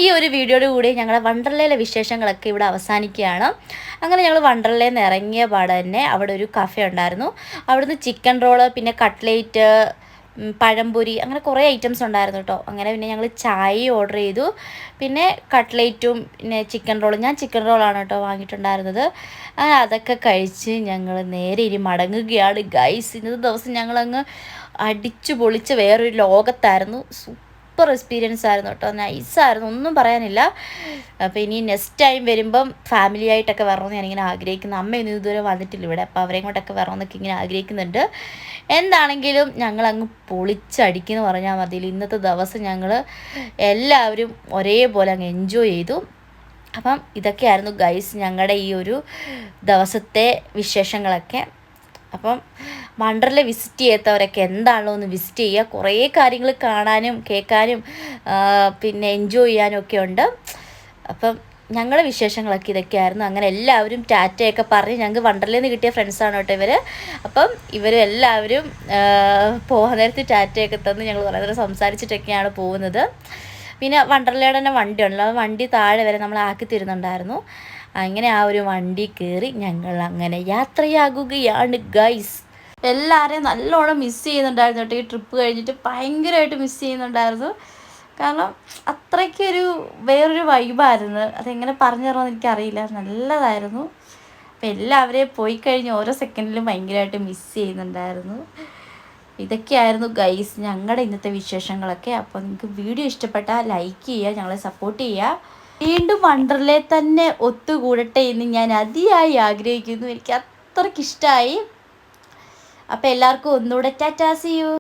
ഈ ഒരു വീഡിയോയുടെ കൂടി ഞങ്ങളുടെ വണ്ടർലയിലെ വിശേഷങ്ങളൊക്കെ ഇവിടെ അവസാനിക്കുകയാണ്. അങ്ങനെ ഞങ്ങൾ വണ്ടർലയിൽ നിന്ന് ഇറങ്ങിയ പാടെ തന്നെ അവിടെ ഒരു കഫേ ഉണ്ടായിരുന്നു. അവിടുന്ന് ചിക്കൻ റോള്, പിന്നെ കട്ട്ലേറ്റ്, പഴംപൊരി, അങ്ങനെ കുറേ ഐറ്റംസ് ഉണ്ടായിരുന്നു കേട്ടോ. അങ്ങനെ പിന്നെ ഞങ്ങൾ ചായ ഓർഡർ ചെയ്തു, പിന്നെ കട്ട്ലേറ്റും പിന്നെ ചിക്കൻ റോളും. ഞാൻ ചിക്കൻ റോളാണ് കേട്ടോ വാങ്ങിയിട്ടുണ്ടായിരുന്നത്. അങ്ങനെ അതൊക്കെ കഴിച്ച് ഞങ്ങൾ നേരെ ഇനി മടങ്ങുകയാണ് ഗൈസ്. ഇന്നത്തെ ദിവസം ഞങ്ങളങ്ങ് അടിച്ചു പൊളിച്ച് വേറൊരു ലോകത്തായിരുന്നു. സൂപ്പർ എക്സ്പീരിയൻസ് ആയിരുന്നു കേട്ടോ, നൈസായിരുന്നു, ഒന്നും പറയാനില്ല. അപ്പോൾ ഇനി നെക്സ്റ്റ് ടൈം വരുമ്പം ഫാമിലി ആയിട്ടൊക്കെ വരണമെന്ന് ഞാനിങ്ങനെ ആഗ്രഹിക്കുന്നു. അമ്മയൊന്നും ഇതുവരെ വന്നിട്ടില്ല ഇവിടെ, അപ്പോൾ അവരെയും കൊണ്ടൊക്കെ വരണമെന്നൊക്കെ ഇങ്ങനെ ആഗ്രഹിക്കുന്നുണ്ട്. എന്താണെങ്കിലും ഞങ്ങളങ്ങ് പൊളിച്ചടിക്കുന്നു പറഞ്ഞാൽ മതി. ഇന്നത്തെ ദിവസം ഞങ്ങൾ എല്ലാവരും ഒരേപോലെ അങ്ങ് എൻജോയ് ചെയ്തു. അപ്പം ഇതൊക്കെയായിരുന്നു ഗൈസ് ഞങ്ങളുടെ ഈ ഒരു ദിവസത്തെ വിശേഷങ്ങളൊക്കെ. അപ്പം വണ്ടർല വിസിറ്റ് ചെയ്യാത്തവരൊക്കെ എന്താണല്ലോ ഒന്ന് വിസിറ്റ് ചെയ്യുക. കുറേ കാര്യങ്ങൾ കാണാനും കേൾക്കാനും പിന്നെ എൻജോയ് ചെയ്യാനും ഒക്കെ ഉണ്ട്. അപ്പം ഞങ്ങളുടെ വിശേഷങ്ങളൊക്കെ ഇതൊക്കെയായിരുന്നു. അങ്ങനെ എല്ലാവരും ടാറ്റയൊക്കെ പറഞ്ഞ്, ഞങ്ങൾക്ക് വണ്ടർലയിൽ നിന്ന് കിട്ടിയ ഫ്രണ്ട്സാണ് കേട്ടോ ഇവർ. അപ്പം ഇവർ എല്ലാവരും പോകാൻ നേരത്ത് ടാറ്റയൊക്കെ തന്ന് ഞങ്ങൾ കുറേ നേരം സംസാരിച്ചിട്ടൊക്കെയാണ് പോകുന്നത്. പിന്നെ വണ്ടർലയുടെ തന്നെ വണ്ടിയുണ്ടല്ലോ, ആ വണ്ടി താഴെ വരെ നമ്മൾ ആക്കി തരുന്നുണ്ടായിരുന്നു. അങ്ങനെ ആ ഒരു വണ്ടി കയറി ഞങ്ങൾ അങ്ങനെ യാത്രയാകുകയാണ് ഗൈസ്. എല്ലാവരെയും നല്ലോണം മിസ് ചെയ്യുന്നുണ്ടായിരുന്നു കേട്ടോ. ഈ ട്രിപ്പ് കഴിഞ്ഞിട്ട് ഭയങ്കരമായിട്ട് മിസ് ചെയ്യുന്നുണ്ടായിരുന്നു. കാരണം അത്രയ്ക്കൊരു വേറൊരു വൈബായിരുന്നു. അതെങ്ങനെ പറഞ്ഞു തരണമെന്ന് എനിക്കറിയില്ല, നല്ലതായിരുന്നു. അപ്പം എല്ലാവരെയും പോയി കഴിഞ്ഞ് ഓരോ സെക്കൻഡിലും ഭയങ്കരമായിട്ട് മിസ് ചെയ്യുന്നുണ്ടായിരുന്നു. ഇതൊക്കെയായിരുന്നു ഗൈസ് ഞങ്ങളുടെ ഇന്നത്തെ വിശേഷങ്ങളൊക്കെ. അപ്പോൾ നിങ്ങൾക്ക് വീഡിയോ ഇഷ്ടപ്പെട്ടാൽ ലൈക്ക് ചെയ്യുക, ഞങ്ങളെ സപ്പോർട്ട് ചെയ്യുക. വീണ്ടും വണ്ടർലയിൽ തന്നെ ഒത്തുകൂടട്ടെ എന്ന് ഞാൻ അതിയായി ആഗ്രഹിക്കുന്നു. എനിക്ക് അത്രയ്ക്ക് ഇഷ്ടമായി. അപ്പോൾ എല്ലാവർക്കും ഒന്നുകൂടെ ടാറ്റാ, സീ യു.